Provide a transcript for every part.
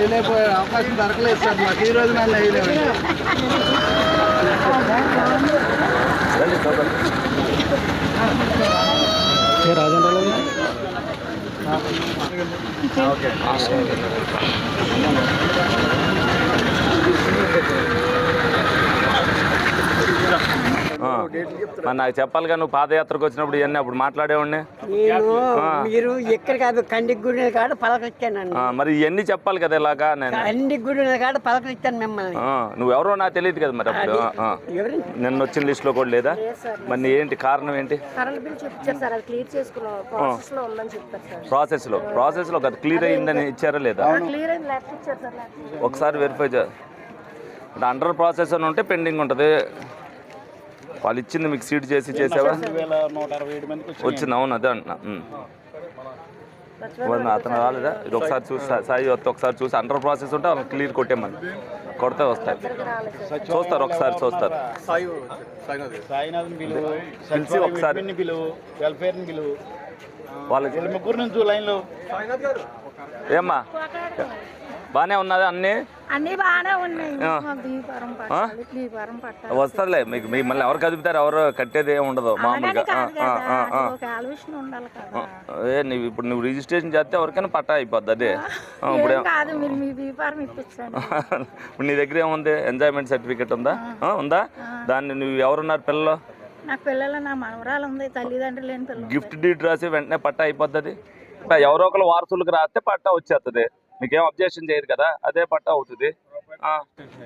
వెళ్ళిపోయే అవకాశం దొరకలేదు సార్ మాకు ఈ రోజు నన్ను వేయలేము. మరి నాకు చెప్పాలిగా, నువ్వు పాదయాత్రకు వచ్చినప్పుడు ఇవన్నీ అప్పుడు మాట్లాడేవాడిని. మీరు ఎక్కడ కాదు కండి గుడి కాడ పలకరిస్తాను. మరి ఇవన్నీ చెప్పాలి కదా ఇలాగా. నేను కండి గుడి కాడ పలకరిస్తాను మిమ్మల్ని. నువ్వెవరో నాకు తెలియదు కదా మరి అప్పుడు. నిన్న వచ్చిన లిస్ట్ లో కూడా లేదా? మరి ఏంటి కారణం ఏంటి? ప్రాసెస్ లో కదా క్లియర్ అయిందని ఇచ్చారా లేదా? ఒకసారి వెరిఫై అంటే అండర్ ప్రాసెస్ అని ఉంటే పెండింగ్ ఉంటుంది. వాళ్ళు ఇచ్చింది మీకు సీట్ చేసి చేసావా? వచ్చింది. అవును అదే అంటున్నా. అతను రాలేదా? ఇది ఒకసారి చూసి సాయి ఒకసారి చూసి అండర్ ప్రాసెస్ ఉంటే వాళ్ళని క్లియర్ కొట్టేమని కొడితే వస్తాయి. చూస్తారు ఒకసారి చూస్తారు. పిలిచి ఒకసారి వాళ్ళకి ముగ్గురు నుంచి లైన్లో ఏమ్మా బాగానే ఉన్నది అన్ని బాగానే ఉన్నాయి. వస్తుందిలే మీకు. మిమ్మల్ని ఎవరు కదుపుతారు? ఎవరు కట్టేది ఏమి ఉండదు మామూలుగా. ఇప్పుడు నువ్వు రిజిస్ట్రేషన్ చేస్తే ఎవరికైనా పట్టా అయిపోద్ది. అదే ఇప్పుడు ఇప్పుడు నీ దగ్గర ఏముంది? ఎంజాయ్మెంట్ సర్టిఫికేట్ ఉందా? దాన్ని నువ్వు ఎవరున్నారు పిల్లలు? నాకు పిల్లలు, నా మనవరాలు ఉంది, తల్లిదండ్రులు లేని పిల్లలు. గిఫ్ట్ డీడ్ రాసి వెంటనే పట్టా అయిపోద్ది. ఎవరో ఒకరు వారసులకు రాస్తే పట్టా వచ్చేస్తుంది. మీకేం అబ్జెక్షన్ చేయదు కదా, అదే పట్టా అవుతుంది.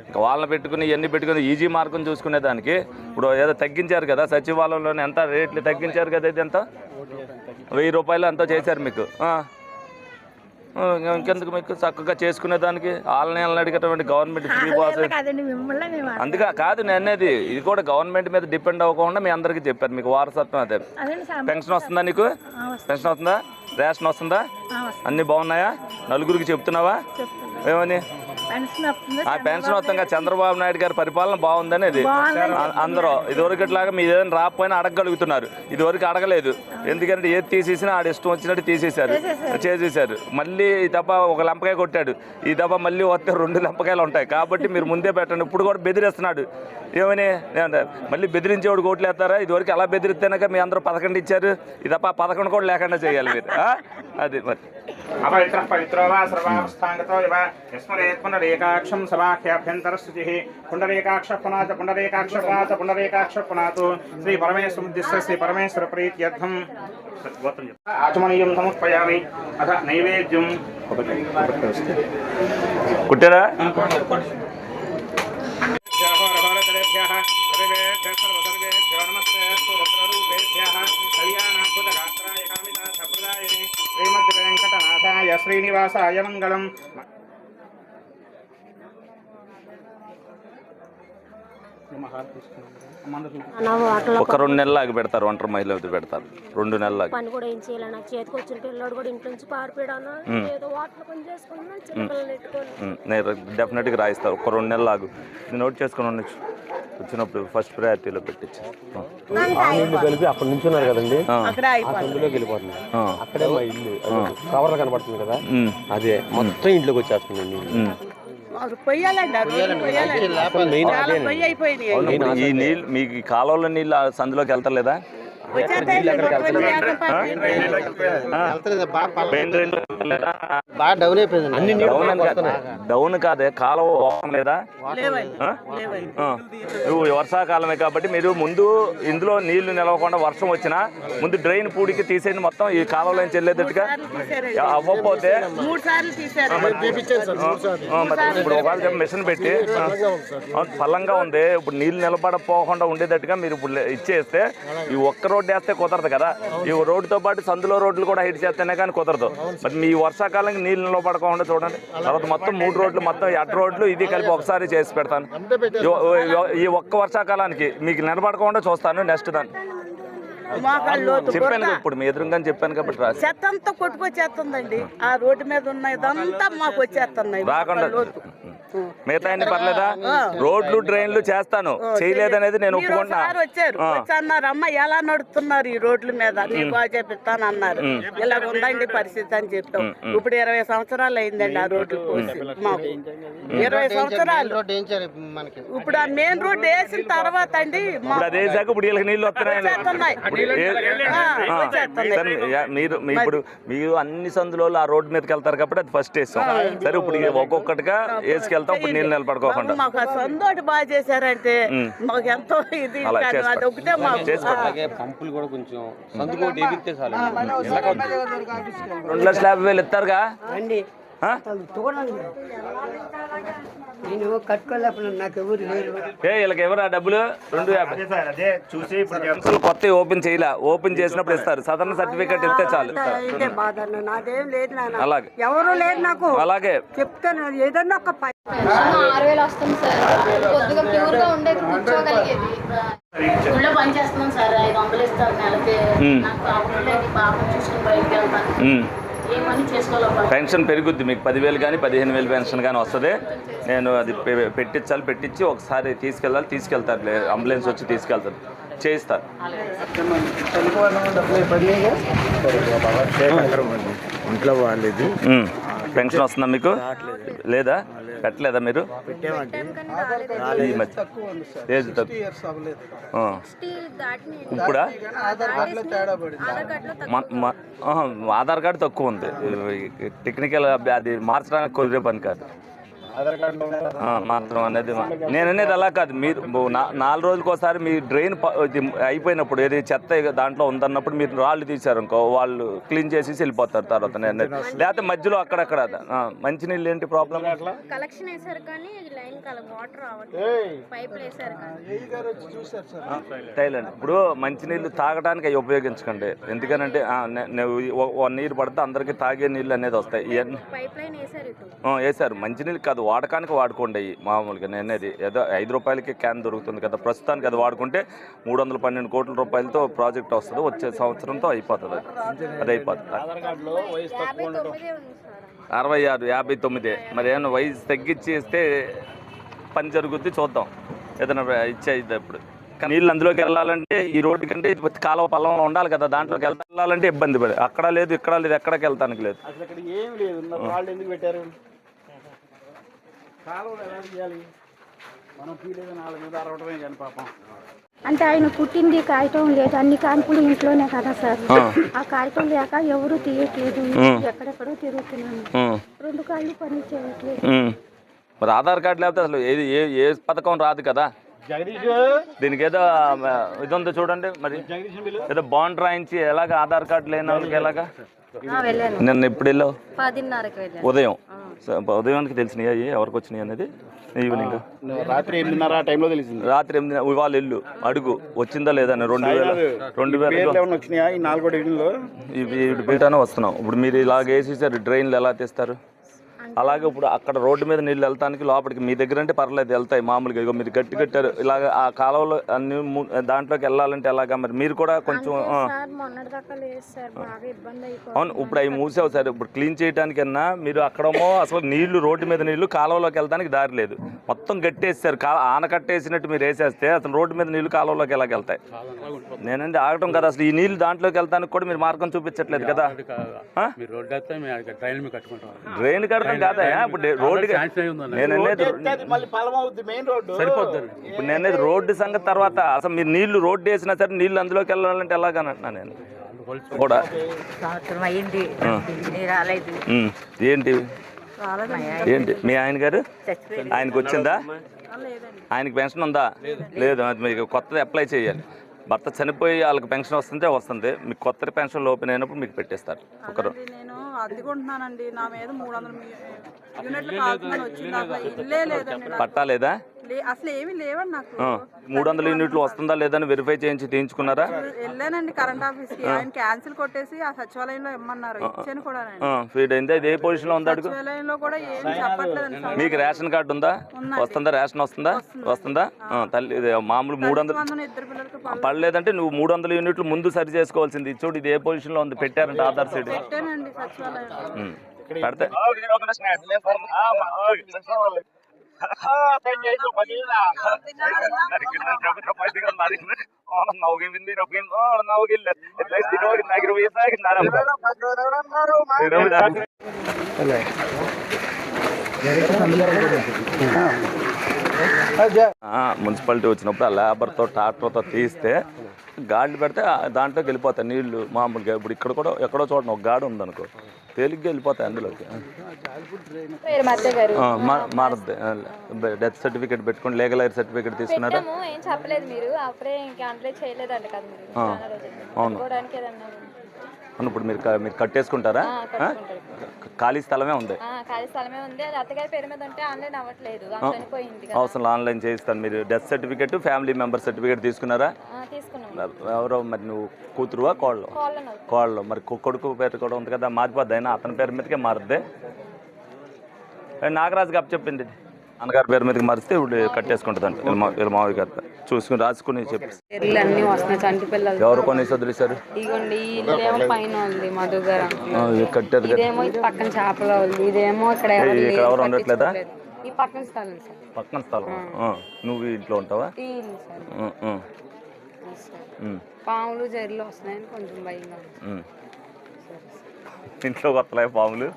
ఇంకా వాళ్ళని పెట్టుకుని ఇవన్నీ పెట్టుకుని ఈజీ మార్గం చూసుకునే దానికి ఇప్పుడు ఏదో తగ్గించారు కదా సచివాలయంలోనే, ఎంత రేట్లు తగ్గించారు కదా. ఇది ఎంత 1000 రూపాయలు ఎంతో చేశారు మీకు. ఇంకెందుకు మీకు చక్కగా చేసుకునే దానికి వాళ్ళని అడిగేటువంటి గవర్నమెంట్ ఫ్రీ పాస్. అందుకే కాదు నేను అనేది, ఇది కూడా గవర్నమెంట్ మీద డిపెండ్ అవ్వకుండా మీ అందరికీ చెప్పారు. మీకు వారసత్వం అదే. పెన్షన్ వస్తుందా నీకు? పెన్షన్ వస్తుందా? రేషన్ వస్తుందా? అన్నీ బాగున్నాయా? నలుగురికి చెప్తున్నావా ఏమని? పెన్షన్ వస్తుందిగా. చంద్రబాబు నాయుడు గారి పరిపాలన బాగుందని అది అందరూ ఇదివరకట్లాగా మీరు ఏదైనా రాకపోయినా అడగగలుగుతున్నారు. ఇదివరకు అడగలేదు. ఎందుకంటే ఏది తీసేసినా ఆడ ఇష్టం వచ్చినట్టు చేసేసారు. మళ్ళీ ఈ దెబ్బ ఒక లంపకాయ కొట్టాడు, ఈ దెబ్బ మళ్ళీ వస్తే 2 లంపకాయలు ఉంటాయి. కాబట్టి మీరు ముందే పెట్టండి. ఇప్పుడు కూడా బెదిరిస్తున్నాడు. ఏమని మళ్ళీ బెదిరించేవాడు ఓట్లు వేస్తారా? ఇదివరకు అలా బెదిరిస్తేనాక మీ అందరూ 11 ఇచ్చారు. ఈ తప్ప 11 కూడా లేకుండా చేయాలి మీరు. అది మరి అపవిత్ర పవిత్రో వా సర్వావస్థాంగతో ఇవ యస్మరేత్ పునరేకాక్షం సమాఖ్యాభ్యంతరస్థితిః పుండరీకాక్ష పునాత పుండరీకాక్ష పునాత పుండరీకాక్ష పునాతు శ్రీ పరమేశ్వరుద్దిశ్య శ్రీ పరమేశ్వర ప్రీత్యర్థం ఆచమనీయం సమర్పయామి. అథ నైవేద్యం కుట్టారా? శ్రీనివాసాయ మంగళం. ఒక 2 నెలలు ఆగి పెడతారు. ఒంటరి మహిళ పెడతారు 2 నెలలు ఆగి. పని కూడా ఏం చేయాలి. నాకు చేతికి వచ్చిన పిల్లడు కూడా ఇంట్లో నుంచి పారిపోయాను. ఏదో వాటర్ పని చేసుకున్నాను. చిన్నపిల్లలు ఎట్టుకొని నేను డెఫినెట్గా రాయిస్తారు. ఒక 2 నెలలు ఆగు. నేను నోట్ చేసుకుని ఉండొచ్చు. వచ్చినప్పుడు ఫస్ట్ ప్రయారిటీలో పెట్టించి కలిపి అక్కడ నుంచి ఉన్నారు కదండి, అందులోకి వెళ్ళిపోతున్నారు. అక్కడే మా ఇల్లు కవర్లు కనబడుతుంది కదా, అదే మొత్తం ఇంట్లోకి వచ్చేస్తుందండి. ఈ నీళ్ళు మీకు కాలువలో నీళ్ళు సందులోకి వెళ్తలేదా? డౌన్ కాదే కాలువ లేదా? వర్షాకాలమే కాబట్టి మీరు ముందు ఇందులో నీళ్లు నిలవకుండా వర్షం వచ్చినా ముందు డ్రైన్ పూడికి తీసేయండి. మొత్తం ఈ కాలువలో చెల్లేదట్టుగా అవ్వకపోతే ఇప్పుడు ఒకవేళ మిషన్ పెట్టి పల్లంగా ఉంది, ఇప్పుడు నీళ్లు నిలబడపోకుండా ఉండేటట్టుగా మీరు ఇప్పుడు ఇచ్చేస్తే ఈ ఒక్క రోడ్డు వేస్తే కుదరదు కదా. ఈ రోడ్డుతో పాటు సందులో రోడ్లు కూడా హైట్ చేస్తేనే కానీ కుదరదు. మరి మీ వర్షాకాలానికి నీళ్ళు నిలబడకుండా చూడండి. తర్వాత మొత్తం 3 రోడ్లు మొత్తం 8 రోడ్లు ఇది కలిపి ఒకసారి చేసి పెడతాను. ఈ ఒక్క వర్షాకాలానికి మీకు నిలబడకుండా చూస్తాను. నెక్స్ట్ దాన్ని మోకాళ్ళ లోతు చెప్పాను ఇప్పుడు మీ ఎదురుగా చెప్పాను కాబట్టి రాసి చెత్త అంతా కొట్టుకొచ్చేస్తుందండి. ఆ రోడ్డు మీద ఉన్నదంతా మాకు వచ్చేస్తున్నాయి. రాకుండా మిగతా అన్ని పర్లేదా? రోడ్లు డ్రైన్లు చేస్తాను, చేయలేదనేది నేను ఒప్పుకుంటున్నా. వచ్చారు అన్నారు, అమ్మ ఎలా నడుస్తున్నారు ఈ రోడ్ల మీద, నీకు బాగా చెప్పిస్తాను అన్నారు. ఇలా ఉందండి పరిస్థితి అని చెప్పాం. ఇప్పుడు 20 సంవత్సరాలు అయిందండి ఆ రోడ్లు పోసి మాకు 20 సంవత్సరాలు. ఇప్పుడు ఆ మెయిన్ రోడ్ వేసిన తర్వాత అండి నీళ్ళు ఇప్పుడు మీరు అన్ని సందులో ఆ రోడ్డు మీదకి వెళ్తారు కాబట్టి అది ఫస్ట్ వేస్తాం. సరే ఇప్పుడు ఒక్కొక్కటిగా వేసుకెళ్తాం. ఇప్పుడు నీళ్ళు నిలబడుకోకుండా మాకు ఆ సందోటి బాగా చేశారంటే మాకు ఎంతో ఇది. అది ఒకటే మాకు పంపులు కూడా కొంచెం సందుకోటి ఎగిరితే చాలు. 2,50,000 ఇస్తారుగా నేను కట్టుకోలేకపోయినా నాకు ఎవరు లేరు. వీళ్ళకి ఎవరు ఆ డబ్బులు 2,50,000 కొత్త ఓపెన్ చేయలే. ఓపెన్ చేసినప్పుడు ఇస్తారు. సాధారణ సర్టిఫికేట్ ఇస్తే చాలు. నాదేం లేదు నాన్న, అలాగే ఎవరు లేదు నాకు. అలాగే చెప్తాను ఏదన్నా ఒక 6,000 వస్తుంది సార్. కొద్దిగా ప్యూర్ గా ఉండేది, కూర్చోగలిగేది. ఊళ్ళో పని చేస్తున్నాం సార్. 500 ఇస్తారు నెలకి. నాకు అవసరం పాపం చూసుకుని బయటకు వెళ్తాను. పెన్షన్ పెరుగుద్ది మీకు 10,000 కానీ 15,000 పెన్షన్ కానీ వస్తుంది. నేను అది పెట్టించి ఒకసారి తీసుకెళ్తారు. అంబులెన్స్ వచ్చి తీసుకెళ్తారు, చేయిస్తారు. ఇంట్లో బాగాలేదు. పెన్షన్ వస్తుందా మీకు? లేదా? పెట్టలేదా మీరు? ఏజ్ ఇప్పుడా? ఆధార్ కార్డు తక్కువ ఉంది. టెక్నికల్ అది మార్చడానికి కుదిరే పని కాదు. మాత్రం అనేది నేను అనేది అలా కాదు. మీరు 4 రోజులకు ఒకసారి మీ డ్రైన్ అయిపోయినప్పుడు ఏది చెత్త దాంట్లో ఉందన్నప్పుడు మీరు రాళ్ళు తీశారు అనుకో, వాళ్ళు క్లీన్ చేసి వెళ్ళిపోతారు. తర్వాత నేను లేకపోతే మధ్యలో అక్కడక్కడ మంచినీళ్ళు ఏంటి ప్రాబ్లం? కలెక్షన్ వేశారు కానీ లైన్ వాటర్ టైలండి. ఇప్పుడు మంచినీళ్ళు తాగడానికి అవి ఉపయోగించకండి. ఎందుకనంటే 1 నీరు పడితే అందరికి తాగే నీళ్ళు అనేది వస్తాయి. వేశారు. మంచినీళ్ళు కాదు, వాడకానికి వాడుకోండి. మామూలుగా నేనేది ఏదో 5 రూపాయలకి క్యాన్ దొరుకుతుంది కదా ప్రస్తుతానికి. అది వాడుకుంటే 312 కోట్ల రూపాయలతో ప్రాజెక్ట్ వస్తుంది. వచ్చే సంవత్సరంతో అయిపోతుంది. అది అయిపోతుంది. 66, 59. మరి ఏమన్నా వయసు తగ్గించి ఇస్తే పని జరుగుద్ది. చూద్దాం ఏదైనా ఇచ్చేది. ఇప్పుడు నీళ్ళు అందులోకి వెళ్ళాలంటే ఈ రోడ్డు కంటే కాలువ పొలంలో ఉండాలి కదా, దాంట్లోకి వెళ్ళాలంటే ఇబ్బంది పడి అక్కడ లేదు ఇక్కడ లేదు, ఎక్కడికి వెళ్తానికి లేదు. అంటే ఆయన పుట్టింది కాగితం లేదు, అన్ని కాన్పులు ఇంట్లోనే కదా సార్. ఆ కాగితం లేక ఎవరు తీయట్లేదు, ఎక్కడెక్కడో తిరుగుతున్నాను. 2 కాళ్ళు పని చేయట్లేదు. మరి ఆధార్ కార్డు లేకపోతే అసలు ఏ పథకం రాదు కదా. దీనికి ఏదో ఇది ఉందో చూడండి. మరి ఏదో బాండ్ రాయించి ఎలాగ ఆధార్ కార్డు లేని వాళ్ళకి ఎలాగా? నిన్న ఎప్పుడు వెళ్ళావు? 10:30కి ఉదయం. ఉదయానికి తెలిసినాయి ఎవరికి వచ్చినాయి అనేది? ఈవినింగ్ రాత్రి 8:30 టైంలో తెలిసింది. రాత్రి 8 ఇవాళ వెళ్ళు అడుగు వచ్చిందా లేదా? 2,000 వచ్చినాయా ఈ 4 డివిజన్లో? ఇవి బీటానే వస్తున్నాం. ఇప్పుడు మీరు ఇలాగ వేసేసారు, డ్రైన్లు ఎలా తీస్తారు? అలాగే ఇప్పుడు అక్కడ రోడ్డు మీద నీళ్ళు వెళ్తానికి లోపలికి మీ దగ్గర అంటే పర్లేదు వెళ్తాయి మామూలుగా. ఇక మీరు గట్టి కట్టారు ఇలాగ ఆ కాలువలో అన్ని దాంట్లోకి వెళ్ళాలంటే ఎలాగా? మరి మీరు కూడా కొంచెం అవును. ఇప్పుడు అవి మూసావు సార్. ఇప్పుడు క్లీన్ చేయడానికన్నా మీరు అక్కడమో అసలు నీళ్లు రోడ్డు మీద నీళ్లు కాలువలోకి వెళ్తానికి దారి లేదు. మొత్తం గట్టేసారు. ఆనకట్టేసినట్టు మీరు వేసేస్తే అసలు రోడ్డు మీద నీళ్లు కాలువలోకి ఎలాగ వెళ్తాయి? నేనంటే ఆగటం కదా. అసలు ఈ నీళ్లు దాంట్లోకి వెళ్తానికి కూడా మీరు మార్గం చూపించట్లేదు కదా. డ్రైన్ కడతాం కాదా? ఇప్పుడు రోడ్డు ఇప్పుడు నేనేది రోడ్డు సంగతి తర్వాత. అసలు మీరు నీళ్లు రోడ్డు వేసినా సరే నీళ్లు అందులోకి వెళ్ళాలంటే ఎలాగనంటున్నా నేను కూడా. ఏంటి ఏంటి మీ ఆయన గారు ఆయనకు వచ్చిందా? ఆయనకి పెన్షన్ ఉందా? లేదు. అది మీకు కొత్తది అప్లై చేయాలి. భర్త చనిపోయి వాళ్ళకి పెన్షన్ వస్తుంది. మీకు కొత్త పెన్షన్ ఓపెన్ అయినప్పుడు మీకు పెట్టేస్తారు. ఒకరు అద్దెకుంటున్నానండి. నా మీద 300 యూనిట్లు కాల్చుకొని వచ్చింది. ఇల్లే లేదండి. పట్టా లేదా? అసలు ఏమీ లేవండి నాకు. 300 యూనిట్లు వస్తుందా లేదని వెరిఫై చేయించి తీయించుకున్నారా? వెళ్ళానండి కరెంట్ ఆఫీస్ కి, ఆయన క్యాన్సిల్ కొట్టేసి ఆ సచివాలయంలో ఇమ్మన్నారు, ఇచ్చాను కూడా. ఫీడ్ అయిందా? ఇది ఏ పొజిషన్ లో ఉంది అడుగు. సచివాలయంలో కూడా ఏం చెప్పట్లేదండి. మీకు రేషన్ కార్డు ఉందా? వస్తుందా? రేషన్ వస్తుందా? తల్లి మామూలు 300 ఇద్దరు పిల్లలకి పడలేదంటే నువ్వు 300 యూనిట్లు ముందు సరి చేసుకోవాల్సింది. చూడు ఇది ఏ పొజిషన్ లో ఉంది, పెట్టారంట ఆధార్ సైడ్ పెట్టానండి సచివాలయం పెడితే. మున్సిపాలిటీ వచ్చినప్పుడు ఆ లేబర్తో ట్రాక్టర్తో తీస్తే గాడ్లు పెడితే దాంట్లోకి వెళ్ళిపోతాయి నీళ్లు మామూలుగా. ఇప్పుడు ఇక్కడ కూడా ఎక్కడో చోట ఒక గాడి ఉందనుకో, తేలిగ్గా వెళ్ళిపోతాయి అందులోకి. మారద్ది. డెత్ సర్టిఫికేట్ పెట్టుకుని లీగల్ ఎయిర్ సర్టిఫికేట్ తీసుకున్నారా? ఏం చెప్పలేదు మీరు, అప్పుడే చేయలేదంట కదా మీరు. అవును. ఇప్పుడు మీరు కట్టేసుకుంటారా? ఖాళీ స్థలమే ఉంది. అది అత్తగారి పేరు మీద ఉంటే ఆన్లైన్ అవ్వట్లేదు, చనిపోయింది. అవసరం ఆన్లైన్ చేయిస్తాను. మీరు death certificate, family member certificate తీసుకున్నారా? ఎవరో మరి నువ్వు కూతురువా కోళ్ళు? కోళ్ళు. మరి కొడుకు పేరు కూడా ఉంది కదా, మారిపోద్ది. అయినా అతని పేరు మీదకే మారుద్ది. నాగరాజుకి అప్పచెప్పింది, అన్నగారి పేరు మీదకి మారిస్తే ఇప్పుడు కట్టేసుకుంటుందంట. వీళ్ళ మావి గారు చూసుకుని రాసుకుని చెప్పి. ఎవరు కొని వదిలేశారు? కట్టారు కదా. ఇక్కడ ఎవరు ఉండట్లేదా? పక్కన స్థలం. నువ్వు ఇంట్లో ఉంటావా? పాములు జైల్లో వస్తున్నాయని కొంచెం భయంగా. ఇంట్లో కొత్తలే పాములు.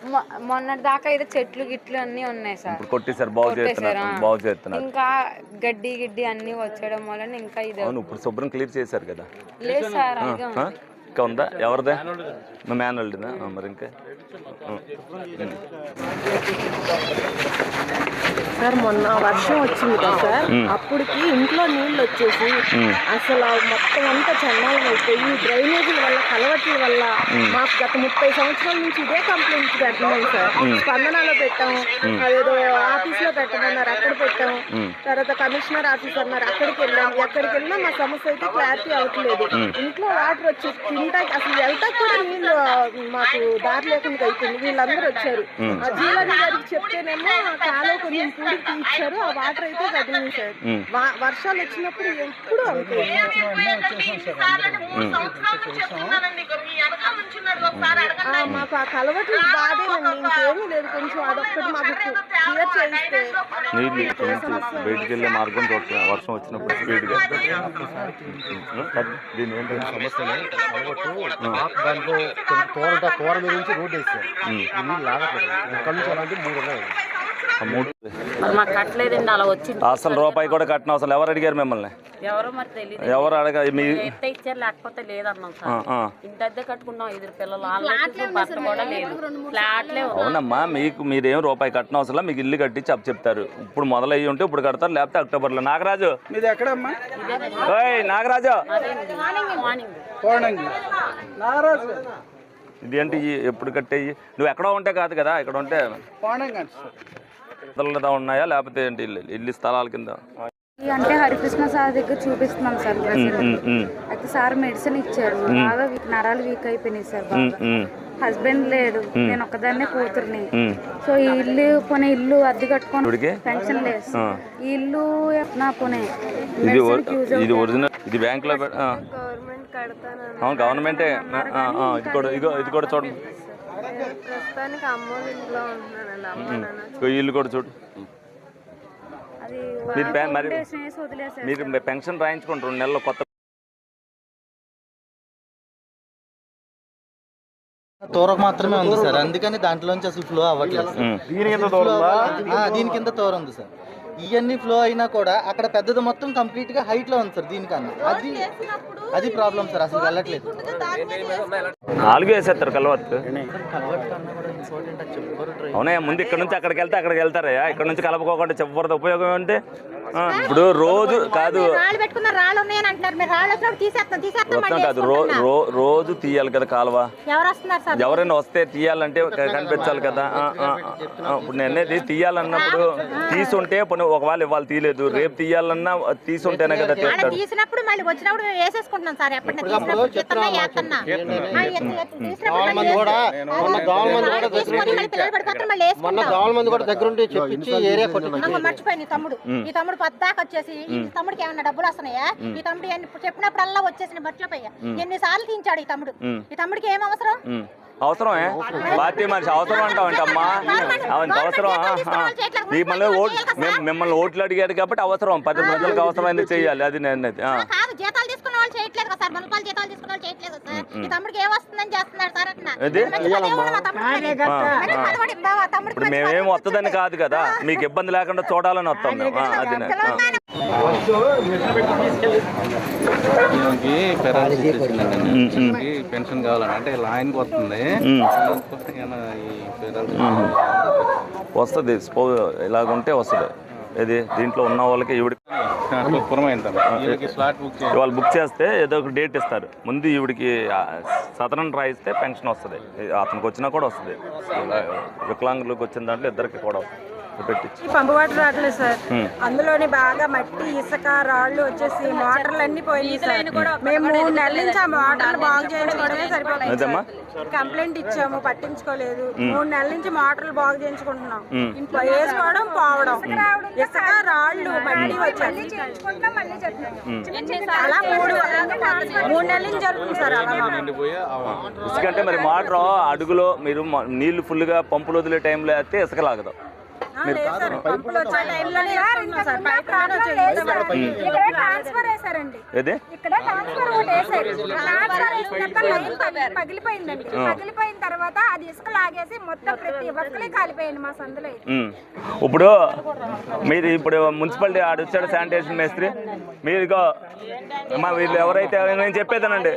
మొన్నటి దాకా అయితే చెట్లు గిట్లు అన్ని ఉన్నాయి సార్, ఇప్పుడు కొట్టేసారు. బాగు చేస్తున్నారు. ఇంకా గడ్డి అన్ని వచ్చేయడం వల్ల ఇంకా ఇది. ఇప్పుడు శుభ్రం క్లియర్ చేశారు కదా. లేదు సార్, ఇంకా ఉందా? ఎవరిదే? మేనల్డిదా? మరి ఇంకా సార్ మొన్న వర్షం వచ్చింది కదా సార్, అప్పటికి ఇంట్లో నీళ్ళు వచ్చేసి అసలు మొత్తం అంతా చండాలం అయిపోయి డ్రైనేజీల వల్ల, కలవట్ల వల్ల మాకు గత 30 సంవత్సరాల నుంచి ఇదే కంప్లైంట్ పెడుతున్నాం సార్. స్పందనలో పెట్టాం, అదేదో ఆఫీస్ లో పెట్టమన్నారు, అక్కడ పెట్టాం. తర్వాత కమిషనర్ ఆఫీస్ అన్నారు, అక్కడికి వెళ్ళాం. ఎక్కడికి వెళ్ళినా మా సమస్య అయితే క్లారిటీ అవ్వట్లేదు. ఇంట్లో వాటర్ వచ్చి తింటాకి అసలు వెళ్తా కూడా నీళ్ళు మాకు దారి లేకుండా అయిపోయింది. వీళ్ళందరూ వచ్చారు, ఆ జీలని గారికి చెప్తేనేమో కాలో కొంచెం పూడికి ఇచ్చారు, ఆ వాటర్ అయితే కదిలింది సార్. వర్షాలు వచ్చినప్పుడు ఎప్పుడు అంతే. మాకు ఆ కలవట్లు బాధేనండి, ఇంకేమీ లేదు. కొంచెం అదొక్కటి మాకు క్లియర్ చేయిస్తే. బయటికి వెళ్ళే మార్గం చూస్తున్నా వర్షం వచ్చినప్పుడు స్పీడ్గా. దీని ఏంటంటే సమస్య దాంట్లో కూర మీద నుంచి రోడ్డు వేస్తారు, నీళ్ళు లాగట్లేదు. ఇక్కడ నుంచి అలాంటి 3 ఉన్నాయి. మాకు కట్టలేదండి, అలా వచ్చింది. అసలు రూపాయి కూడా కట్టిన అసలు ఎవరు అడిగారు మిమ్మల్ని? ఎవరో మరి తెలియదు. ఎవరు అడగా ఇచ్చారు, లేకపోతే లేదన్నాం సార్. ఇంటి అద్దె కట్టుకున్నాం, 2 పిల్లలు. భర్త కూడా లేదు, ఫ్లాట్లే. అవునమ్మా, మీరేం రూపాయి కట్టిన అవసరం, మీకు ఇల్లు కట్టించి అప్పు చెప్తారు. ఇప్పుడు మొదలయ్యి ఉంటే ఇప్పుడు కడతారు, లేకపోతే అక్టోబర్లో. నాగరాజు మీది ఎక్కడమ్మా? నాగరాజు నాగరాజు ఇదేంటి ఎప్పుడు కట్టేయి? నువ్వు ఎక్కడో ఉంటే కాదు కదా, ఇక్కడ ఉంటే ఉన్నాయా లేకపోతే ఏంటి ఇల్లు స్థలాల కింద? అంటే హరికృష్ణ సార్ దగ్గర చూపిస్తున్నాం సార్. అయితే సార్ మెడిసిన్ ఇచ్చారు, బాగా నరాలు వీక్ అయిపోయినాయి సార్. హస్బెండ్ లేదు, నేను ఒక్కదాన్నే కూతుర్ని. సో ఈ ఇల్లు అద్దె కట్టుకొని పెన్షన్ లేదు. ఈ ఇల్లు నా పోనీ ఇది ఒరిజినల్, ఇది బ్యాంక్ లో గవర్నమెంటే. ఇది కూడా చూడండి, ప్రస్తుతానికి అమ్మోళ్ళ ఇంట్లో ఉంటున్నానండి. ఇల్లు కూడా చూడు. మీరు పెన్షన్ రాయించుకోండి 2 నెలల్లో. కొత్త తోర మాత్రమే ఉంది సార్, అందుకని దాంట్లోంచి అసలు ఫ్లో అవ్వట్లేదు. దీని కింద తోర ఉంది సార్. ఇవన్నీ ఫ్లో అయినా కూడా అక్కడ పెద్దది మొత్తం కంప్లీట్ గా హైట్ లో ఉంది సార్. దీనికన్నా అది ప్రాబ్లం సార్, అసలు వెళ్ళట్లేదు. 4 వేసేస్తారు కలవత్తు. అవునా, ముందు ఇక్కడ నుంచి అక్కడికి వెళ్తే అక్కడికి వెళ్తారయ్యా, ఇక్కడ నుంచి కలుపుకోకుండా చెప్పకూడదు. ఉపయోగం ఏంటి? ఇప్పుడు రోజు కాదు కాదు రోజు తీయాలి కదా కాలువ. ఎవరైనా వస్తే తీయాలంటే కనిపించాలి కదా. ఇప్పుడు నేను అనేది తీయాలన్నప్పుడు తీసుంటే ఒకవేళ ఇవాళ తీయలేదు, రేపు తీయాలన్నా తీసుంటేనే కదా తీస్తారు. వచ్చేసి ఈ తమ్ముడికి ఏమన్నా డబ్బులు వస్తున్నాయా? ఈ తమ్ముడు చెప్పినప్పుడల్లా వచ్చేసిన బట్టలపై ఎన్నిసార్లు తీయించాడు ఈ తమ్ముడు. ఈ తమ్ముడికి ఏం అవసరం? అవసరమే పార్టీ మనిషి అవసరం అంటావంటే అమ్మా, అవసరం. మిమ్మల్ని ఓట్లు అడిగారు కాబట్టి అవసరం, 10 ప్రజలకు అవసరమైంది చెయ్యాలి. అది నేను జీతాలు తీసుకున్న వాళ్ళు చేయట్లేదు కదా సార్, మున్సిపల్ జీతాలు తీసుకున్న వాళ్ళు చేయట్లేదు సార్. ఈ తమ్ముడికి ఏమొస్తుందని చేస్తున్నారు సార్. ఇప్పుడు మేమేం వస్తుందని కాదు కదా, మీకు ఇబ్బంది లేకుండా చూడాలని వస్తాం మేము. అది పెన్షన్ కావాలని అంటే ఆయనకి వస్తుంది, వస్తుంది ఇలాగుంటే వస్తుంది. ఇది దీంట్లో ఉన్న వాళ్ళకి వాళ్ళు బుక్ చేస్తే ఏదో ఒక డేట్ ఇస్తారు, ముందు ఈవిడికి సదరన్ రాయిస్తే పెన్షన్ వస్తుంది. అతనికి వచ్చినా కూడా వస్తుంది, వికలాంగులకు వచ్చిన దాంట్లో ఇద్దరికి కూడా పంపు వాటర్ రావట్లేదు సార్. అందులోని బాగా మట్టి, ఇసుక, రాళ్ళు వచ్చేసి మోటార్లు అన్ని పోయినాయి సార్. మేము 3 నెలల నుంచి ఆ మోటార్లు బాగు చేయించుకోవడమే సరిపోతుంది. కంప్లైంట్ ఇచ్చాము, పట్టించుకోలేదు. 3 నెలల నుంచి మోటార్లు బాగు చేయించుకుంటున్నాం, వేసుకోవడం పోవడం, ఇసుక, రాళ్ళు, మట్టి వచ్చేసి అలా 3 నెలల నుంచి జరుగుతుంది సార్. ఇసుకంటే మరి మోటార్ అడుగులో మీరు నీళ్లు ఫుల్గా పంపులు వదిలే టైంలో అయితే ఇసుక లాగదు. పగిలిపోయిందండి. పగిలిపోయిన తర్వాత అది ఇసుక లాగేసి మొత్తం ప్రతి ఒక్కరే కాలిపోయింది మా సందులో. ఇప్పుడు మీరు ఇప్పుడు మున్సిపాలిటీ ఆడ వచ్చాడు శానిటేషన్ మేస్త్రి, మీరు వీళ్ళు ఎవరైతే నేను చెప్పేదనండి,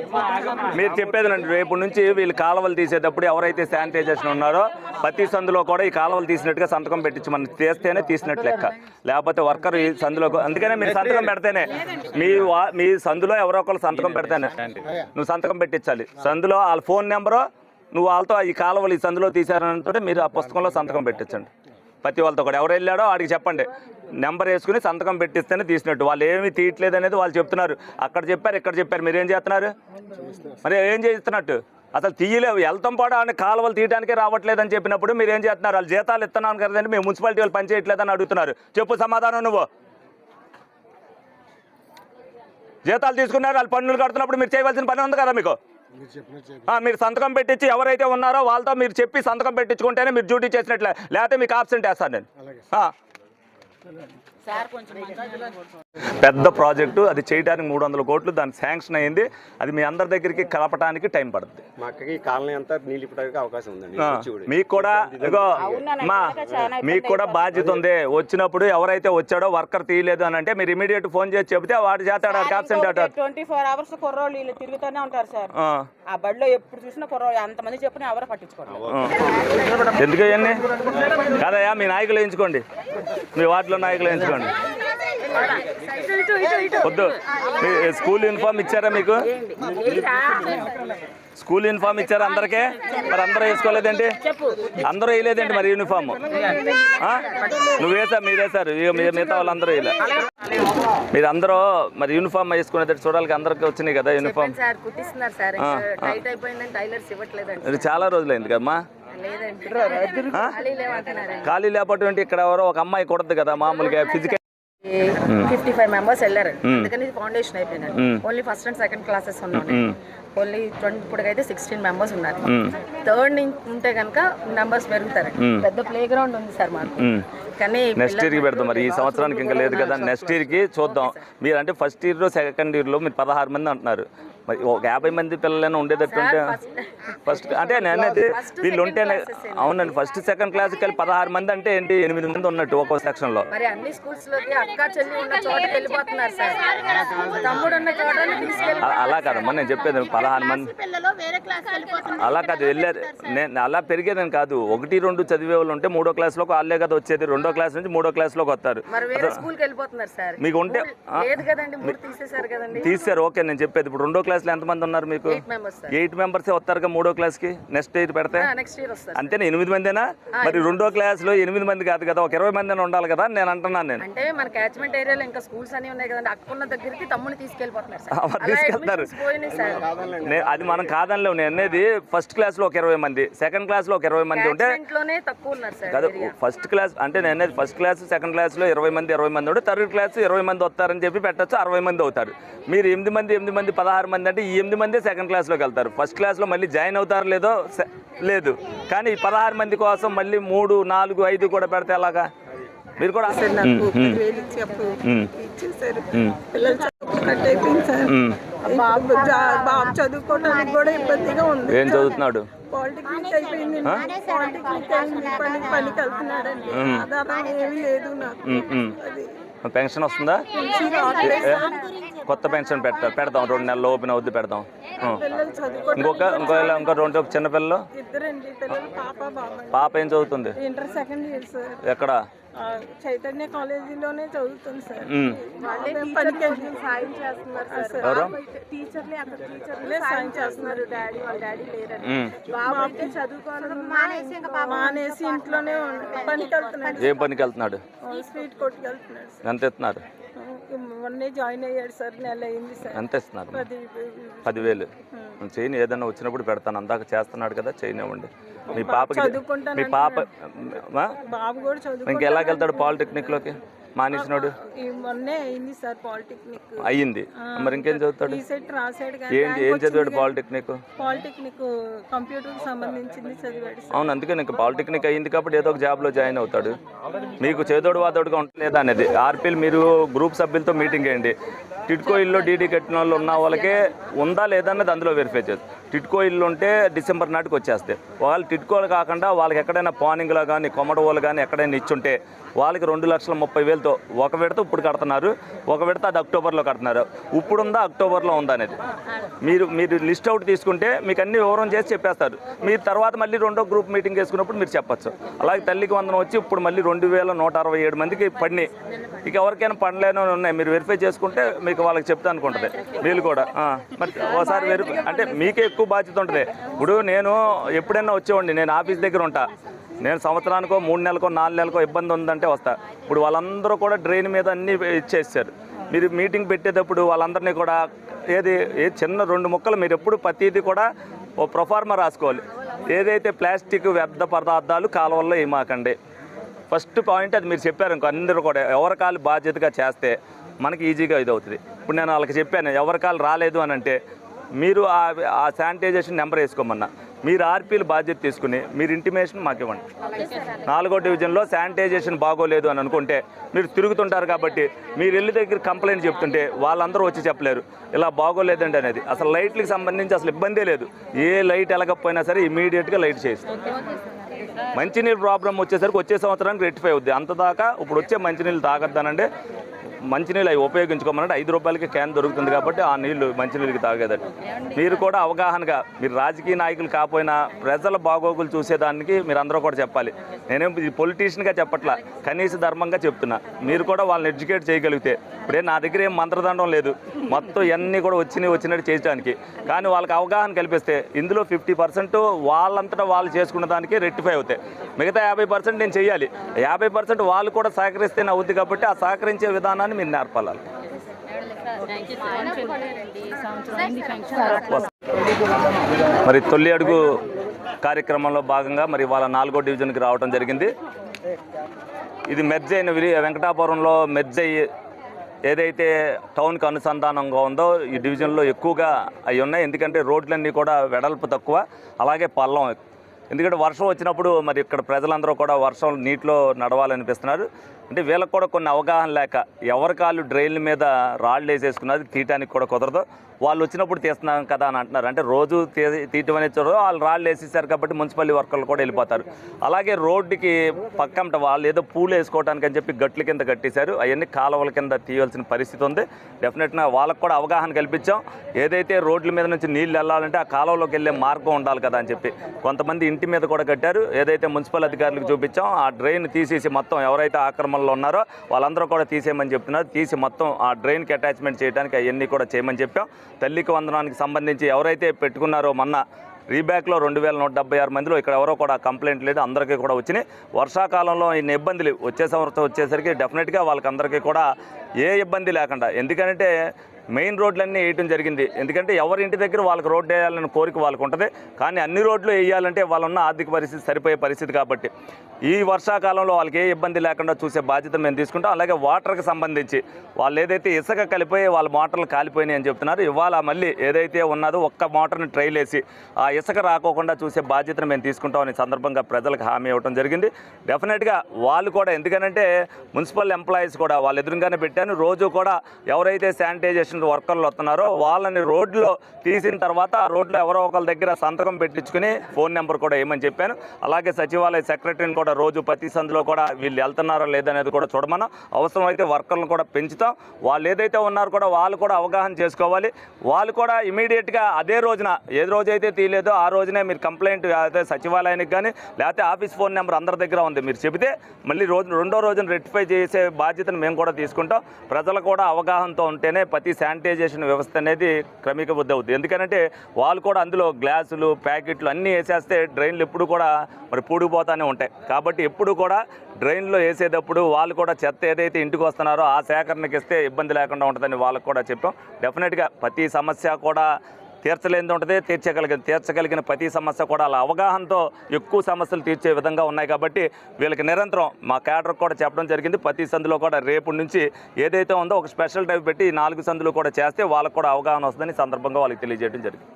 మీరు చెప్పేదనండి, రేపు నుంచి వీళ్ళు కాలువలు తీసేటప్పుడు ఎవరైతే శానిటైజేషన్ ఉన్నారో ప్రతి సందులో కూడా ఈ కాలువలు తీసినట్టుగా సంతకం పెట్టించి మనం చేస్తేనే తీసినట్టు లెక్క, లేకపోతే వర్కర్ ఈ సందులో. అందుకనే మీరు సంతకం పెడితేనే మీ సందులో ఎవరో ఒకరు సంతకం పెడితేనే నువ్వు సంతకం పెట్టించాలి. సందులో వాళ్ళ ఫోన్ నెంబరు నువ్వు వాళ్ళతో ఈ కాలువలు ఈ సందులో తీశారంటే మీరు ఆ పుస్తకంలో సంతకం పెట్టించండి. ప్రతి వాళ్ళతో కూడా ఎవరు వెళ్ళాడో వాడికి చెప్పండి, నెంబర్ వేసుకుని సంతకం పెట్టిస్తేనే తీసినట్టు. వాళ్ళు ఏమీ తీయట్లేదు అనేది వాళ్ళు చెప్తున్నారు, అక్కడ చెప్పారు ఇక్కడ చెప్పారు, మీరు ఏం చేస్తున్నారు? మరి ఏం చేస్తున్నట్టు? అసలు తీయలేవు, వెళ్తాం కూడా అని కాలువలు తీయడానికే రావట్లేదని చెప్పినప్పుడు మీరు ఏం చేస్తున్నారు? వాళ్ళు జీతాలు ఇస్తున్నాను కదండి, మేము మున్సిపాలిటీ వాళ్ళు పని చేయట్లేదని అడుగుతున్నారు. చెప్పు సమాధానం. నువ్వు జీతాలు తీసుకున్నారు, వాళ్ళు పన్నులు కడుతున్నప్పుడు మీరు చేయవలసిన పని ఉంది కదా మీకు. మీరు సంతకం పెట్టించి ఎవరైతే ఉన్నారో వాళ్ళతో మీరు చెప్పి సంతకం పెట్టించుకుంటేనే మీరు డ్యూటీ చేసినట్లే, లేకపోతే మీకు ఆబ్సెంట్ వేస్తాను నేను. పెద్ద ప్రాజెక్టు అది చేయడానికి 300 కోట్లు దానికి శాంక్షన్ అయింది. అది మీ అందరి దగ్గరికి కలపడానికి టైం పడుతుంది. మీకు కూడా ఇగో మీకు కూడా బాధ్యత ఉంది. వచ్చినప్పుడు ఎవరైతే వచ్చాడో వర్కర్ తీయలేదు అని అంటే మీరు ఇమీడియట్ ఫోన్ చేసి చెబితే వాడు చేస్తాడు, ఆబ్సెంట్ అవుతాడు. 24 hours కుర్రోళ్ళు వీళ్ళు తిరుగుతూనే ఉంటారు సార్. ఆ బడిలో ఎప్పుడు చూసినా కుర్రోళ్ళు ఎంతమంది చెప్పినా ఎవరు పట్టించుకోండి. ఎందుకు ఇవన్నీ కాదయ్యా, మీ నాయకులు వేయించుకోండి, మీ వార్డులో నాయకులు వేయించుకోండి. వద్దు, స్కూల్ యూనిఫామ్ ఇచ్చారా మీకు? స్కూల్ యూనిఫామ్ ఇచ్చారా అందరికీ? మరి అందరూ వేసుకోలేదండి, అందరూ వేయలేదండి మరి యూనిఫామ్. నువ్వు వేసా, మీరు వేసారు, మిగతా వాళ్ళందరూ వేయలే. మీరు అందరూ మరి యూనిఫామ్ వేసుకునేది చూడాలి, అందరికి వచ్చినాయి కదా యూనిఫామ్. ఇది చాలా రోజులైంది కదమ్మా. ఖాళీ లేకపోతే ఇక్కడ ఎవరో ఒక అమ్మాయి కొడద్దు కదా మామూలుగా ఫిజికల్. 55 members వెళ్ళారు, అందుకని ఫౌండేషన్ అయిపోయినారు. Only first and second classes ఉన్నాయి. ఓన్లీ ఇప్పటికైతే 16 members ఉన్నారు. థర్డ్ ఉంటే కనుక నెంబర్స్ పెరుగుతారు. పెద్ద ప్లే గ్రౌండ్ ఉంది సార్ మాకు. నెక్స్ట్ ఇయర్కి పెడదాం. మరి ఈ సంవత్సరానికి ఇంకా లేదు కదా, నెక్స్ట్ ఇయర్కి చూద్దాం. మీరు అంటే ఫస్ట్ ఇయర్లో సెకండ్ ఇయర్లో మీరు 16 మంది అంటున్నారు, మరి ఒక 50 మంది పిల్లలైనా ఉండేటట్టుంటే ఫస్ట్ అంటే నేను అనేది వీళ్ళు ఉంటేనే. అవునండి, ఫస్ట్ సెకండ్ క్లాస్కి వెళ్ళి 16 మంది అంటే ఏంటి, 8 మంది ఉన్నట్టు ఒక్కో సెక్షన్లో. మరి అన్ని స్కూల్స్ లోకి అక్క చెల్లి ఉన్న చోటకి వెళ్ళిపోతున్నారు సార్, తమ్ముడు ఉన్న చోటని తీసుకెళ్ళి. అలా కాదమ్మా నేను చెప్పేది, 16 మంది అలా కాదు వెళ్ళారు. నేను అలా పెరిగేదని కాదు, 1, 2 చదివే వాళ్ళు ఉంటే 3వ క్లాస్లోకి వాళ్ళే కదా వచ్చేది, 2వ క్లాస్ నుంచి 3వ క్లాస్లోకి వస్తారు. మరి వేరే స్కూల్కి వెళ్ళిపోతున్నారు సార్. మీకు ఉంటే లేదు కదండి, 3 తీసేశారు కదండి. తీసారు, ఓకే. నేను చెప్పేది ఇప్పుడు 2వ క్లాస్లో ఎంతమంది ఉన్నారు మీకు? 8 మెంబర్సే వస్తారుగా 3వ క్లాస్కి. నెక్స్ట్ ఇయర్ పెడితే అంతేనా, 8 మందేనా? మరి 2వ క్లాస్లో 8 మంది కాదు కదా, ఒక 20 మంది ఉండాలి కదా నేను అంటున్నాను. నేను అంటే మన క్యాచ్మెంట్ ఏరియాలో ఇంకా స్కూల్స్ అన్ని ఉన్నాయి కదండి, అక్కడున్న దగ్గరికి తమ్ముని తీసుకెళ్ళిపోతున్నారు. తీసుకెళ్తారు, అది మనం కాదనిలేవు. నేను అనేది ఫస్ట్ క్లాస్లో ఒక 20 మంది, సెకండ్ క్లాస్లో ఒక 20 మంది ఉంటే కాదు. ఫస్ట్ క్లాస్ అంటే నేను అనేది ఫస్ట్ క్లాస్ సెకండ్ క్లాస్లో 20 మంది ఉంటే థర్డ్ క్లాస్ 20 మంది వస్తారని చెప్పి పెట్టచ్చు, 60 మంది అవుతారు. మీరు 8 మంది 16 మంది అంటే ఈ 8 మంది సెకండ్ క్లాస్లోకి వెళ్తారు. ఫస్ట్ క్లాస్లో మళ్ళీ జాయిన్ అవుతారు లేదో లేదు, కానీ 16 మంది కోసం మళ్ళీ 3, 4, 5 కూడా పెడితే అలాగా మీరు కూడా బాబు చదువుకోవడానికి కూడా ఇబ్బందిగా ఉంది. ఏం చదువుతున్నాడు? పాలిటెక్నిక్ అయిపోయింది, పనికి వెళ్తున్నాడండి. ఆధారం ఏమీ లేదు నాకు. పెన్షన్ వస్తుందా? కొత్త పెన్షన్ పెడదాం 2 నెలలు ఓపెన్ అవుద్ది పెడదాం. ఇంకో 2 చిన్నపిల్లలు? పాప ఏం చదువుతుంది? Inter second year sir. ఎక్కడ? చైతన్య కాలేజీలోనే చదువుతుంది సార్. సాయం చేస్తున్నారు టీచర్లే, అక్కడ టీచర్లే సాయం చేస్తున్నారు. వాళ్ళ డాడీ లేరండి. బాబు అయితే చదువుకోవడం మానేసి ఇంట్లోనే పనికి వెళ్తున్నాడు. ఏం పనికి వెళ్తున్నాడు? స్వీట్ కొట్టుకు వెళ్తున్నాడు. ఎంత ఇస్తున్నారు? మొన్నే జాయిన్ అయ్యాడు సార్, నెల అయింది సార్. ఎంత ఇస్తున్నారు? 10,000. చేయని ఏదన్నా వచ్చినప్పుడు పెడతాను, అందాక చేస్తున్నాడు కదా చేయనివ్వండి. మీ పాపకి మీ పాప బాబు కూడా చదువు ఇంక ఎలాగెళ్తాడు పాలిటెక్నిక్లోకి? మానేసినాడు మొన్నే అయింది సార్ పాలిటెక్నిక్ అయ్యింది, మరి ఇంకేం చదువుతాడు? రాసాడు. ఏం చదివాడు పాలిటెక్నిక్? పాలిటెక్నిక్ కంప్యూటర్ సంబంధించింది చదివాడు. అవును, అందుకే నీకు పాలిటెక్నిక్ అయ్యింది కాబట్టి ఏదో ఒక జాబ్లో జాయిన్ అవుతాడు. మీకు చేదోడు వాదోడుగా ఉంటుందా అనేది ఆర్పీలు మీరు గ్రూప్ సభ్యులతో మీటింగ్ వేయండి. టిడ్కో ఇల్లు డీడీ కట్టిన వాళ్ళు ఉన్న వాళ్ళకే ఉందా లేదా అన్నది అందులో వెరిఫై చేయదు. టిడ్కో ఇల్లు ఉంటే డిసెంబర్ నాటికి వచ్చేస్తాయి. వాళ్ళు టిడ్కోలు కాకుండా వాళ్ళకి ఎక్కడైనా పానింగ్లో కానీ కొమ్మడోలు కానీ ఎక్కడైనా ఇచ్చుంటే వాళ్ళకి 2,30,000తో ఒక విడత ఇప్పుడు కడుతున్నారు, ఒక విడత అది అక్టోబర్లో కడుతున్నారు. ఇప్పుడుందా అక్టోబర్లో ఉందా అనేది మీరు లిస్ట్ అవుట్ తీసుకుంటే మీకు అన్ని వివరం చేసి చెప్పేస్తారు. మీరు తర్వాత మళ్ళీ 2వ గ్రూప్ మీటింగ్ వేసుకున్నప్పుడు మీరు చెప్పచ్చు. అలాగే తల్లికి వందనం వచ్చి ఇప్పుడు మళ్ళీ 2,167 మందికి పడినాయి. ఇక ఎవరికైనా పడలేని ఉన్నాయి, మీరు వెరిఫై చేసుకుంటే మీకు వాళ్ళకి చెప్తా అనుకుంటుంది. వీళ్ళు కూడా మరి ఒకసారి వెరిఫై అంటే మీకే ఎక్కువ బాధ్యత ఉంటుంది. ఇప్పుడు నేను ఎప్పుడైనా వచ్చేవాడిని, నేను ఆఫీస్ దగ్గర ఉంటా, నేను సంవత్సరానికో 3 నెలలకో 4 నెలలకో ఇబ్బంది ఉందంటే వస్తా. ఇప్పుడు వాళ్ళందరూ కూడా డ్రైన్ మీద అన్నీ ఇచ్చేసారు. మీరు మీటింగ్ పెట్టేటప్పుడు వాళ్ళందరినీ కూడా ఏది చిన్న 2 ముక్కలు మీరు ఎప్పుడు ప్రతిదీ కూడా ఓ ప్రొఫార్మా రాసుకోవాలి. ఏదైతే ప్లాస్టిక్ వ్యర్థ పదార్థాలు కాలువల్లో ఏమాకండి, ఫస్ట్ పాయింట్ అది మీరు చెప్పారు. ఇంకో అందరూ కూడా ఎవరి కాలు బాధ్యతగా చేస్తే మనకి ఈజీగా ఇది అవుతుంది. ఇప్పుడు నేను వాళ్ళకి చెప్పాను, ఎవరి కాలు రాలేదు అని అంటే మీరు ఆ శానిటైజేషన్ నెంబర్ వేసుకోమన్నా, మీరు ఆర్పీలు బాధ్యత తీసుకుని మీరు ఇంటిమేషన్ మాకు ఇవ్వండి. 4వ డివిజన్లో శానిటైజేషన్ బాగోలేదు అని అనుకుంటే మీరు తిరుగుతుంటారు కాబట్టి మీరు ఇల్లు దగ్గర కంప్లైంట్ చెప్తుంటే వాళ్ళందరూ వచ్చి చెప్పలేరు ఇలా బాగోలేదండి అనేది. అసలు లైట్లకు సంబంధించి అసలు ఇబ్బందే లేదు. ఏ లైట్ ఎలగకపోయినా సరే ఇమీడియట్గా లైట్ చేస్తాం. మంచినీళ్ళు ప్రాబ్లం వచ్చేసరికి వచ్చే సంవత్సరానికి రెక్టిఫై అవుద్ది. అంతదాకా ఇప్పుడు వచ్చే మంచినీళ్ళు తాగొద్దానంటే మంచినీళ్ళు అవి ఉపయోగించుకోమనంటే 5 రూపాయలకి క్యాన్ దొరుకుతుంది కాబట్టి ఆ నీళ్లు మంచినీళ్ళకి తాగేదట. మీరు కూడా అవగాహనగా మీరు రాజకీయ నాయకులు కాకపోయినా ప్రజల బాగోగులు చూసేదానికి మీరు అందరూ కూడా చెప్పాలి. నేనేం పొలిటీషియన్గా చెప్పట్లా, కనీస ధర్మంగా చెప్తున్నా. మీరు కూడా వాళ్ళని ఎడ్యుకేట్ చేయగలిగితే, ఇప్పుడే నా దగ్గర ఏం మంత్రదండం లేదు, మొత్తం ఇవన్నీ కూడా వచ్చినట్టు చేయడానికి. కానీ వాళ్ళకి అవగాహన కల్పిస్తే ఇందులో 50% వాళ్ళంతటా వాళ్ళు చేసుకున్న దానికి రెక్టిఫై అవుతాయి. మిగతా 50% నేను చెయ్యాలి. 50% వాళ్ళు కూడా సహకరిస్తేనే అవుద్ది కాబట్టి ఆ సహకరించే విధానాన్ని మీరు నేర్పాలి. మరి తొలి అడుగు కార్యక్రమంలో భాగంగా మరి వాళ్ళ 4వ డివిజన్కి రావడం జరిగింది. ఇది మెర్జ్ అయిన వెంకటాపురంలో మెర్జ్ అయ్యి ఏదైతే టౌన్కి అనుసంధానంగా ఉందో ఈ డివిజన్లో ఎక్కువగా అవి ఉన్నాయి. ఎందుకంటే రోడ్లన్నీ కూడా వెడల్పు తక్కువ, అలాగే పల్లం. ఎందుకంటే వర్షం వచ్చినప్పుడు మరి ఇక్కడ ప్రజలందరూ కూడా వర్షం నీటిలో నడవాలనిపిస్తున్నారు. అంటే వీళ్ళకి కూడా కొన్ని అవగాహన లేక ఎవరి కాళ్ళు డ్రైన్ల మీద రాళ్ళు వేసేసుకున్నది తీయటానికి కూడా కుదరదు. వాళ్ళు వచ్చినప్పుడు తీస్తున్నాం కదా అని అంటున్నారు. అంటే రోజు తీయటం అనేది చూడదు, వాళ్ళు రాళ్ళు వేసేసారు కాబట్టి మున్సిపాలిటీ వర్కర్లు కూడా వెళ్ళిపోతారు. అలాగే రోడ్డుకి పక్కన వాళ్ళు ఏదో పూలు వేసుకోవడానికి అని చెప్పి గట్ల కింద కట్టేశారు. అవన్నీ కాలువల కింద తీయాల్సిన పరిస్థితి ఉంది. డెఫినెట్గా వాళ్ళకు కూడా అవగాహన కల్పించాం. ఏదైతే రోడ్ల మీద నుంచి నీళ్ళు వెళ్ళాలంటే ఆ కాలువలోకి వెళ్ళే మార్గం ఉండాలి కదా అని చెప్పి కొంతమంది ఇంటి మీద కూడా కట్టారు. ఏదైతే మున్సిపల్ అధికారులకు చూపించాం ఆ డ్రైన్ తీసేసి మొత్తం ఎవరైతే ఆక్రమణలో ఉన్నారో వాళ్ళందరూ కూడా తీసేయమని చెప్తున్నారు. తీసి మొత్తం ఆ డ్రైన్కి అటాచ్మెంట్ చేయడానికి అవన్నీ కూడా చేయమని చెప్పాం. తల్లికి వందనానికి సంబంధించి ఎవరైతే పెట్టుకున్నారో మొన్న రీబ్యాక్లో 2176 మందిలో ఇక్కడ ఎవరో కూడా కంప్లైంట్ లేదు, అందరికీ కూడా వచ్చినాయి. వర్షాకాలంలో ఇన్ని ఇబ్బందులు వచ్చే సంవత్సరం వచ్చేసరికి డెఫినెట్గా వాళ్ళకందరికీ కూడా ఏ ఇబ్బంది లేకుండా, ఎందుకంటే మెయిన్ రోడ్లన్నీ వేయటం జరిగింది. ఎందుకంటే ఎవరి ఇంటి దగ్గర వాళ్ళకి రోడ్డు వేయాలని కోరిక వాళ్ళకు ఉంటుంది. కానీ అన్ని రోడ్లు వేయాలంటే వాళ్ళున్న ఆర్థిక పరిస్థితి సరిపోయే పరిస్థితి కాబట్టి ఈ వర్షాకాలంలో వాళ్ళకి ఏ ఇబ్బంది లేకుండా చూసే బాధ్యత మేము తీసుకుంటాం. అలాగే వాటర్కి సంబంధించి వాళ్ళు ఏదైతే ఇసుక కలిపోయి వాళ్ళ మోటార్లు కాలిపోయినాయి అని చెప్తున్నారు. ఇవాళ మళ్ళీ ఏదైతే ఉన్నదో ఒక్క మోటార్ని ట్రైల్ వేసి ఆ ఇసుక రాకోకుండా చూసే బాధ్యతను మేము తీసుకుంటామని సందర్భంగా ప్రజలకు హామీ ఇవ్వడం జరిగింది. డెఫినెట్గా వాళ్ళు కూడా, ఎందుకంటే మున్సిపల్ ఎంప్లాయీస్ కూడా వాళ్ళ ఎదురుగానే పెట్టాను. రోజు కూడా ఎవరైతే శానిటైజేషన్ వర్కర్లు వస్తున్నారో వాళ్ళని రోడ్లో తీసిన తర్వాత ఆ రోడ్లో ఎవరో ఒకరి దగ్గర సంతకం పెట్టించుకుని ఫోన్ నెంబర్ కూడా వేయమని చెప్పాను. అలాగే సచివాలయ సెక్రటరీని కూడా రోజు ప్రతి సందులో కూడా వీళ్ళు వెళ్తున్నారో లేదనేది కూడా చూడమన్నా. అవసరమైతే వర్కర్లను కూడా పెంచుతాం. వాళ్ళు ఏదైతే ఉన్నారో కూడా వాళ్ళు కూడా అవగాహన చేసుకోవాలి. వాళ్ళు కూడా ఇమీడియట్గా అదే రోజున ఏ రోజైతే తీయలేదో ఆ రోజునే మీరు కంప్లైంట్ అయితే సచివాలయానికి కానీ లేకపోతే ఆఫీస్ ఫోన్ నెంబర్ అందరి దగ్గర ఉంది, మీరు చెబితే మళ్ళీ రెండో రోజున రెక్టిఫై చేసే బాధ్యతను మేము కూడా తీసుకుంటాం. ప్రజలు కూడా అవగాహనతో ఉంటేనే ప్రతి శానిటైజేషన్ వ్యవస్థ అనేది క్రమీకృతం అవుతుంది. ఎందుకంటే వాళ్ళు కూడా అందులో గ్లాసులు ప్యాకెట్లు అన్నీ వేసేస్తే డ్రైన్లు ఎప్పుడు కూడా మరి పూడిపోతూనే ఉంటాయి. కాబట్టి ఎప్పుడు కూడా డ్రైన్లో వేసేటప్పుడు వాళ్ళు కూడా చెత్త ఏదైతే ఇంటికి వస్తున్నారో ఆ సేకరణకి ఇస్తే ఇబ్బంది లేకుండా ఉంటుందని వాళ్ళకు కూడా చెప్పాం. డెఫినెట్గా ప్రతి సమస్య కూడా తీర్చలేనిది ఉంటుంది, తీర్చగలిగిన ప్రతి సమస్య కూడా అలా అవగాహనతో ఎక్కువ సమస్యలు తీర్చే విధంగా ఉన్నాయి. కాబట్టి వీళ్ళకి నిరంతరం మా క్యాడర్ కూడా చెప్పడం జరిగింది. ప్రతి సందులో కూడా రేపు నుంచి ఏదైతే ఉందో ఒక స్పెషల్ డ్రైవ్ పెట్టి 4 సందులు కూడా చేస్తే వాళ్ళకు కూడా అవగాహన వస్తుందని సందర్భంగా వాళ్ళకి తెలియజేయడం జరిగింది.